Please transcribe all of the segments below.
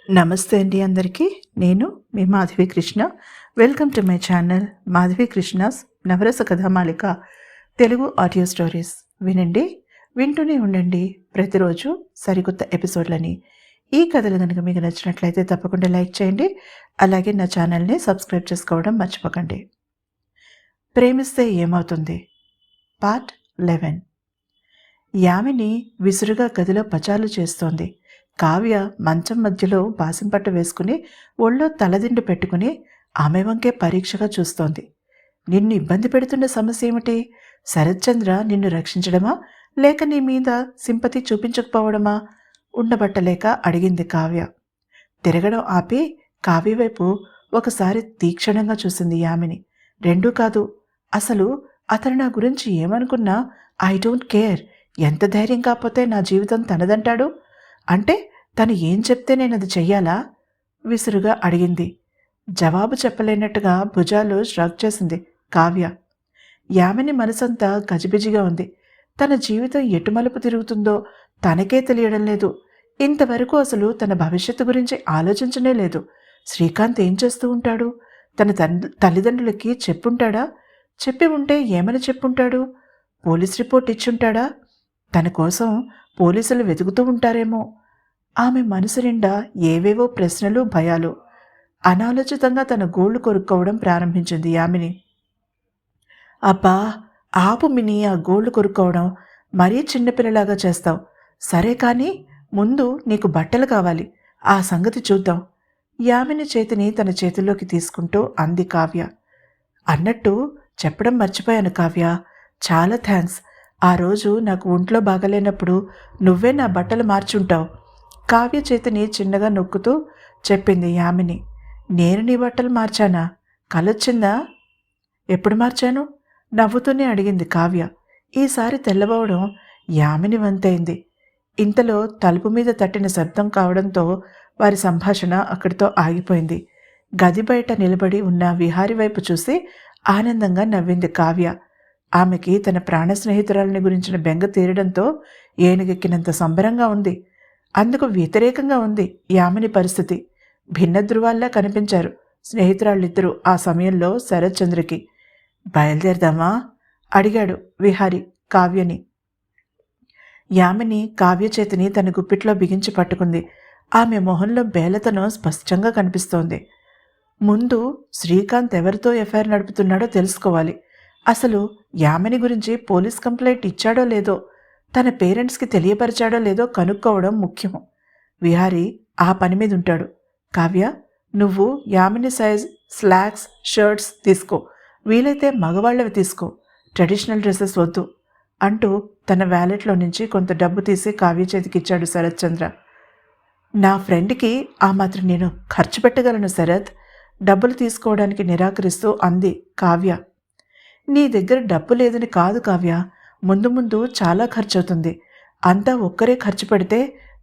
నమస్తే అండి అందరికీ. నేను మీ Madhavi Krishna. Welcome to my channel Madhavi Krishna's Navarasa Kathamalika Telugu audio stories. వినండి, వింటూనే ఉండండి ప్రతిరోజు సరికొత్త ఎపిసోడ్లని. ఈ కథలు కనుక మీకు నచ్చినట్లయితే తప్పకుండా లైక్ చేయండి. అలాగే నా ఛానల్ని సబ్స్క్రైబ్ చేసుకోవడం మర్చిపోకండి. ప్రేమిస్తే ఏమవుతుంది పార్ట్ 11. యామిని విసురుగా గదిలో పచారులు చేస్తోంది. కావ్య మంచం మధ్యలో బాసింపట్టు వేసుకుని ఒళ్ళో తలదిండు పెట్టుకుని ఆమె వంకే పరీక్షగా చూస్తోంది. నిన్ను ఇబ్బంది పెడుతున్న సమస్య ఏమిటి? శరత్చంద్ర నిన్ను రక్షించడమా, లేక నీ మీద సింపతి చూపించకపోవడమా? ఉండబట్టలేక అడిగింది కావ్య. తిరగడం ఆపి కావ్య వైపు ఒకసారి తీక్షణంగా చూసింది యామిని. రెండూ కాదు, అసలు అతను నా గురించి ఏమనుకున్నా ఐ డోంట్ కేర్. ఎంత ధైర్యం కాకపోతే నా జీవితం తనదంటాడు అంటే తను ఏం చెప్తే నేను అది చెయ్యాలా? విసురుగా అడిగింది. జవాబు చెప్పలేనట్టుగా భుజాలు ష్రగ్ చేసింది కావ్య. యామిని మనసంతా గజిబిజిగా ఉంది. తన జీవితం ఎటు మలుపు తిరుగుతుందో తనకే తెలియడం లేదు. ఇంతవరకు అసలు తన భవిష్యత్తు గురించి ఆలోచించనే లేదు. శ్రీకాంత్ ఏం చేస్తూ ఉంటాడు? తన తల్లిదండ్రులకి చెప్పుంటాడా? చెప్పి ఉంటే ఏమని చెప్పుంటాడు? Police report ఇచ్చుంటాడా? తన కోసం పోలీసులు వెతుకుతూ ఉంటారేమో. ఆమె మనసు నిండా ఏవేవో ప్రశ్నలు, భయాలు. అనాలోచితంగా తన గోళ్లు కొరుక్కోవడం ప్రారంభించింది యామిని. అబ్బా ఆపు మిని, ఆ గోళ్లు కొరుక్కోవడం మరీ చిన్నపిల్లలాగా చేస్తావు. సరే కానీ ముందు నీకు బట్టలు కావాలి, ఆ సంగతి చూద్దాం. యామిని చేతిని తన చేతుల్లోకి తీసుకుంటూ అంది కావ్య. అన్నట్టు చెప్పడం మర్చిపోయాను కావ్య, చాలా థ్యాంక్స్. ఆ రోజు నాకు ఒంట్లో బాగలేనప్పుడు నువ్వే నా బట్టలు మార్చుంటావు. కావ్య చేతిని చిన్నగా నొక్కుతూ చెప్పింది యామిని. నేను నీ బట్టలు మార్చానా? కలొచ్చిందా? ఎప్పుడు మార్చాను? నవ్వుతూనే అడిగింది కావ్య. ఈసారి తెల్లబోవడం యామిని వంతైంది. ఇంతలో తలుపు మీద తట్టిన శబ్దం కావడంతో వారి సంభాషణ అక్కడితో ఆగిపోయింది. గది బయట నిలబడి ఉన్న విహారి వైపు చూసి ఆనందంగా నవ్వింది కావ్య. ఆమెకి తన ప్రాణ స్నేహితురాలని గురించిన బెంగ తీరడంతో ఏనుగెక్కినంత సంబరంగా ఉంది. అందుకు వ్యతిరేకంగా ఉంది యామిని పరిస్థితి. భిన్న ధృవాల్లా కనిపించారు స్నేహితురాళ్ళిద్దరూ ఆ సమయంలో శరత్చంద్రకి. బయలుదేరదామా? అడిగాడు విహారి కావ్యని. యామిని కావ్య చేతిని తన గుప్పిట్లో బిగించి పట్టుకుంది. ఆమె మొహంలో బేలతనం స్పష్టంగా కనిపిస్తోంది. ముందు శ్రీకాంత్ ఎవరితో ఎఫ్ఐఆర్ నడుపుతున్నాడో తెలుసుకోవాలి. అసలు యామిని గురించి పోలీస్ కంప్లైంట్ ఇచ్చాడో లేదో, తన పేరెంట్స్కి తెలియపరిచాడో లేదో కనుక్కోవడం ముఖ్యం. విహారీ ఆ పని మీద ఉంటాడు. కావ్య, నువ్వు యామిని సైజ్ స్లాక్స్, షర్ట్స్ తీసుకో. వీలైతే మగవాళ్ళవి తీసుకో, ట్రెడిషనల్ డ్రెస్సెస్ వద్దు అంటూ తన వ్యాలెట్లో నుంచి కొంత డబ్బు తీసి కావ్య చేతికిచ్చాడు శరత్చంద్ర. నా ఫ్రెండ్కి ఆ మాత్రం నేను ఖర్చు పెట్టగలను శరత్, డబ్బులు తీసుకోవడానికి నిరాకరిస్తూ అంది కావ్య. నీ దగ్గర డబ్బు లేదని కాదు కావ్య, ముందు ముందు చాలా ఖర్చు అవుతుంది. అంతా ఒక్కరే ఖర్చు పెడితే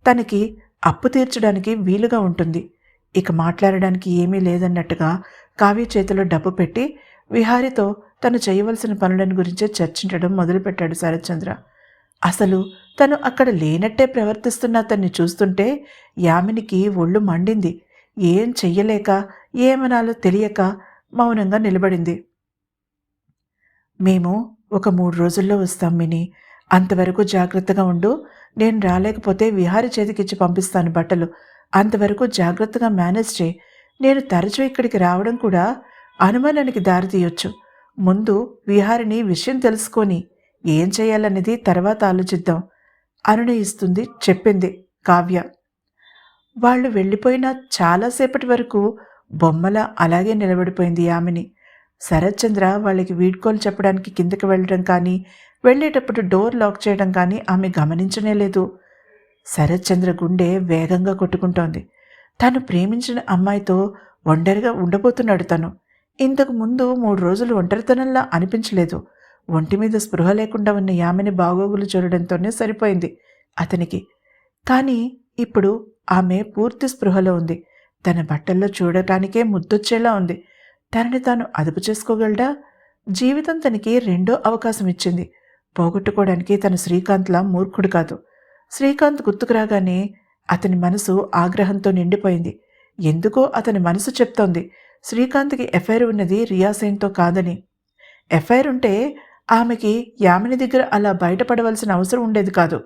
తనకి అప్పు తీర్చడానికి వీలుగా ఉంటుంది. ఇక మాట్లాడడానికి ఏమీ లేదన్నట్టుగా కావ్య చేతిలో డబ్బు పెట్టి విహారితో తను చేయవలసిన పనులను గురించే చర్చించడం మొదలుపెట్టాడు శరత్చంద్ర. అసలు తను అక్కడ లేనట్టే ప్రవర్తిస్తున్న అతన్ని చూస్తుంటే యామినికి ఒళ్ళు మండింది. ఏం చెయ్యలేక ఏమనాలో తెలియక మౌనంగా నిలబడింది. మేము ఒక 3 రోజుల్లో వస్తాం మిని, అంతవరకు జాగ్రత్తగా ఉండు. నేను రాలేకపోతే విహారి చేతికిచ్చి పంపిస్తాను బట్టలు. అంతవరకు జాగ్రత్తగా మేనేజ్ చేయి. నేను తరచూ ఇక్కడికి రావడం కూడా అనుమానానికి దారితీయొచ్చు. ముందు విహారిని విషయం తెలుసుకొని ఏం చేయాలనేది తర్వాత ఆలోచిద్దాం అనునయిస్తుంది చెప్పింది కావ్య. వాళ్ళు వెళ్ళిపోయిన చాలాసేపటి వరకు బొమ్మల అలాగే నిలబడిపోయింది యామిని. శరత్చంద్ర వాళ్ళకి వీడ్కోలు చెప్పడానికి కిందకి వెళ్ళడం కానీ, వెళ్ళేటప్పుడు డోర్ లాక్ చేయడం కానీ ఆమె గమనించనే లేదు. శరత్చంద్ర గుండె వేగంగా కొట్టుకుంటోంది. తను ప్రేమించిన అమ్మాయితో ఒంటరిగా ఉండబోతున్నాడు తను. ఇంతకు ముందు 3 రోజులు ఒంటరితనంలా అనిపించలేదు. ఒంటి మీద స్పృహ లేకుండా ఉన్న యామిని బాగోగులు చూడడంతోనే సరిపోయింది అతనికి. కానీ ఇప్పుడు ఆమె పూర్తి స్పృహలో ఉంది. తన బట్టల్లో చూడటానికే ముద్దొచ్చేలా ఉంది. తనని తాను అదుపు చేసుకోగలడా? జీవితం తనకి రెండో అవకాశం ఇచ్చింది. పోగొట్టుకోవడానికి తను శ్రీకాంత్లా మూర్ఖుడు కాదు. శ్రీకాంత్ గుర్తుకు రాగానే అతని మనసు ఆగ్రహంతో నిండిపోయింది. ఎందుకో అతని మనసు చెప్తోంది శ్రీకాంత్కి ఎఫ్ఐఆర్ ఉన్నది రియాసేన్తో కాదని. ఎఫ్ఐఆర్ ఉంటే ఆమెకి యామిని దగ్గర అలా బయటపడవలసిన అవసరం ఉండేది కాదు.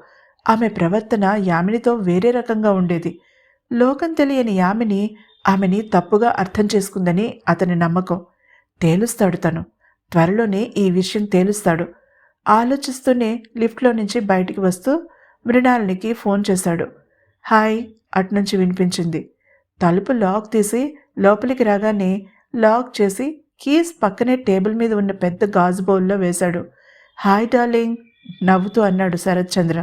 ఆమె ప్రవర్తన యామినితో వేరే రకంగా ఉండేది. లోకం తెలియని యామిని ఆమెని తప్పుగా అర్థం చేసుకుందని అతని నమ్మకం. తేలుస్తాడు తను. త్వరలోనే ఈ విషయం తేలుస్తాడు. ఆలోచిస్తూనే లిఫ్ట్లో నుంచి బయటికి వస్తూ మృణాలినికి ఫోన్ చేశాడు. హాయ్ అట్నుంచి వినిపించింది. తలుపు లాక్ తీసి లోపలికి రాగానే లాక్ చేసి కీస్ పక్కనే టేబుల్ మీద ఉన్న పెద్ద గాజు బౌల్లో వేశాడు. హాయ్ డార్లింగ్ నవ్వుతూ అన్నాడు శరత్చంద్ర.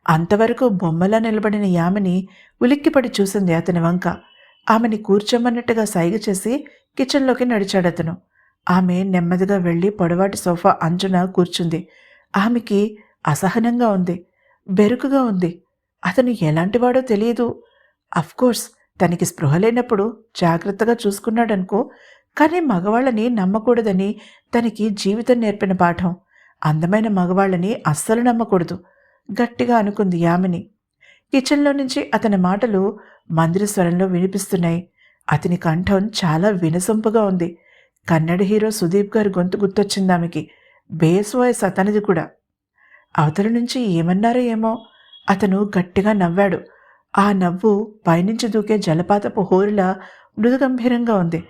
అంతవరకు బొమ్మలా నిలబడిన యామిని ఉలిక్కిపడి చూసింది అతని వంక. ఆమెని కూర్చోమన్నట్టుగా సైగ చేసి కిచెన్లోకి నడిచాడతను. ఆమె నెమ్మదిగా వెళ్ళి పొడవాటి సోఫా అంచున కూర్చుంది. ఆమెకి అసహనంగా ఉంది, బెరుకుగా ఉంది. అతను ఎలాంటివాడో తెలియదు. అఫ్కోర్స్ తనకి స్పృహ లేనప్పుడు జాగ్రత్తగా చూసుకున్నాడనుకో, కానీ మగవాళ్ళని నమ్మకూడదని తనకి జీవితం నేర్పిన పాఠం. అందమైన మగవాళ్ళని అస్సలు నమ్మకూడదు గట్టిగా అనుకుంది యామిని. కిచెన్లో నుంచి అతని మాటలు మందిర స్వరంలో వినిపిస్తున్నాయి. అతని కంఠం చాలా వినసొంపుగా ఉంది. కన్నడ హీరో సుదీప్ గారి గొంతు గుర్తొచ్చింది ఆమెకి. బేస్ వాయిస్ అతనిది కూడా. అవతల నుంచి ఏమన్నారో ఏమో. అతను గట్టిగా నవ్వాడు. ఆ నవ్వు పైనుంచి దూకే జలపాతపు హోరులా మృదుగంభీరంగా ఉంది.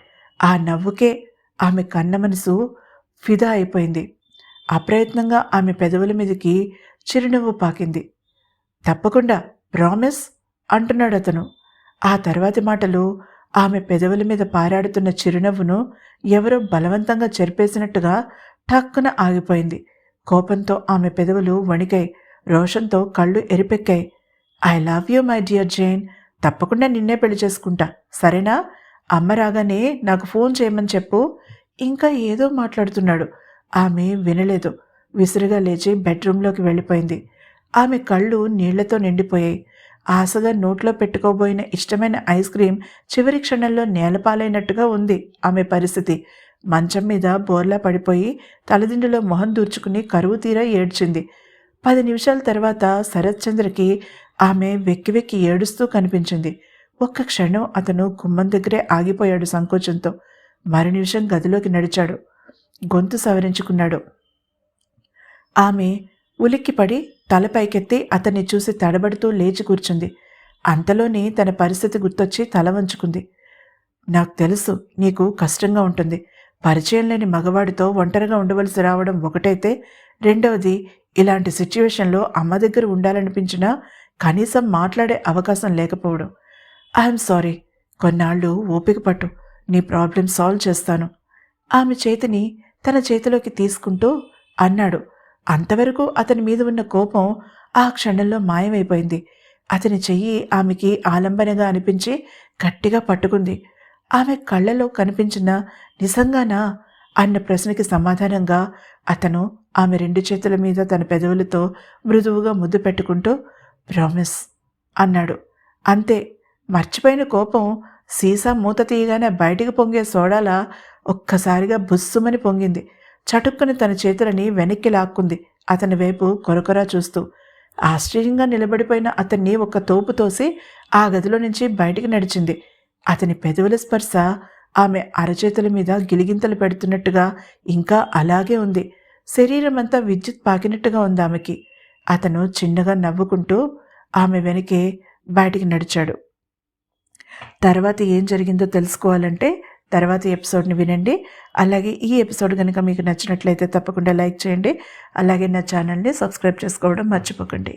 ఆ నవ్వుకే ఆమె కన్న మనసు ఫిదా అయిపోయింది. అప్రయత్నంగా ఆమె పెదవుల మీదకి చిరునవ్వు పాకింది. తప్పకుండా ప్రామిస్ అంటున్నాడు అతను. ఆ తర్వాతి మాటలు ఆమె పెదవుల మీద పారాడుతున్న చిరునవ్వును ఎవరో బలవంతంగా చెరిపేసినట్టుగా ఠక్కున ఆగిపోయింది. కోపంతో ఆమె పెదవులు వణికాయి. రోషంతో కళ్ళు ఎరిపెక్కాయి. I love you my dear Jain. తప్పకుండా నిన్నే పెళ్లి చేసుకుంటా, సరేనా? అమ్మ రాగానే నాకు ఫోన్ చేయమని చెప్పు. ఇంకా ఏదో మాట్లాడుతున్నాడు. ఆమె వినలేదు. విసురుగా లేచి బెడ్రూంలోకి వెళ్ళిపోయింది. ఆమె కళ్ళు నీళ్లతో నిండిపోయాయి. ఆశగా నోట్లో పెట్టుకోబోయిన ఇష్టమైన ఐస్ క్రీం చివరి క్షణంలో నేలపాలైనట్టుగా ఉంది ఆమె పరిస్థితి. మంచం మీద బోర్లా పడిపోయి తలదిండులో మొహం దూర్చుకుని కరువు తీరా ఏడ్చింది. 10 నిమిషాల తర్వాత శరత్చంద్రకి ఆమె వెక్కి వెక్కి ఏడుస్తూ కనిపించింది. ఒక్క క్షణం అతను గుమ్మం దగ్గరే ఆగిపోయాడు సంకోచంతో. మరు నిమిషం గదిలోకి నడిచాడు. గొంతు సవరించుకున్నాడు. ఆమె ఉలిక్కిపడి తల పైకెత్తి అతన్ని చూసి తడబడుతూ లేచి కూర్చుంది. అంతలోనే తన పరిస్థితి గుర్తొచ్చి తల వంచుకుంది. నాకు తెలుసు నీకు కష్టంగా ఉంటుంది. పరిచయం లేని మగవాడితో ఒంటరిగా ఉండవలసి రావడం ఒకటైతే, రెండవది ఇలాంటి సిచ్యువేషన్లో అమ్మ దగ్గర ఉండాలనిపించినా కనీసం మాట్లాడే అవకాశం లేకపోవడం. I'm sorry. కొన్నాళ్ళు ఓపిక పట్టు. నీ ప్రాబ్లం సాల్వ్ చేస్తాను. ఆమె చేతిని తన చేతిలోకి తీసుకుంటూ అన్నాడు. అంతవరకు అతని మీద ఉన్న కోపం ఆ క్షణంలో మాయమైపోయింది. అతని చెయ్యి ఆమెకి ఆలంబనగా అనిపించి గట్టిగా పట్టుకుంది. ఆమె కళ్ళలో కనిపించిన నిజంగానా అన్న ప్రశ్నకి సమాధానంగా అతను ఆమె 2 చేతుల మీద తన పెదవులతో మృదువుగా ముద్దు పెట్టుకుంటూ ప్రామిస్ అన్నాడు. అంతే. మర్చిపోయిన కోపం సీసా మూత తీయగానే బయటికి పొంగే సోడాలా ఒక్కసారిగా బుస్సుమని పొంగింది. చటుక్కుని తన చేతులని వెనక్కి లాక్కుంది అతని వైపు కొరకొరా చూస్తూ. ఆశ్చర్యంగా నిలబడిపోయిన అతన్ని ఒక తోపు తోసి ఆ గదిలో నుంచి బయటికి నడిచింది. అతని పెదవుల స్పర్శ ఆమె అరచేతుల మీద గిలిగింతలు పెడుతున్నట్టుగా ఇంకా అలాగే ఉంది. శరీరం అంతా విద్యుత్ పాకినట్టుగా ఉంది ఆమెకి. అతను చిన్నగా నవ్వుకుంటూ ఆమె వెనకే బయటికి నడిచాడు. తర్వాత ఏం జరిగిందో తెలుసుకోవాలంటే తర్వాతి ఎపిసోడ్ని వినండి. అలాగే ఈ ఎపిసోడ్ కనుక మీకు నచ్చినట్లయితే తప్పకుండా లైక్ చేయండి. అలాగే నా ఛానల్ని సబ్స్క్రైబ్ చేసుకోవడం మర్చిపోకండి.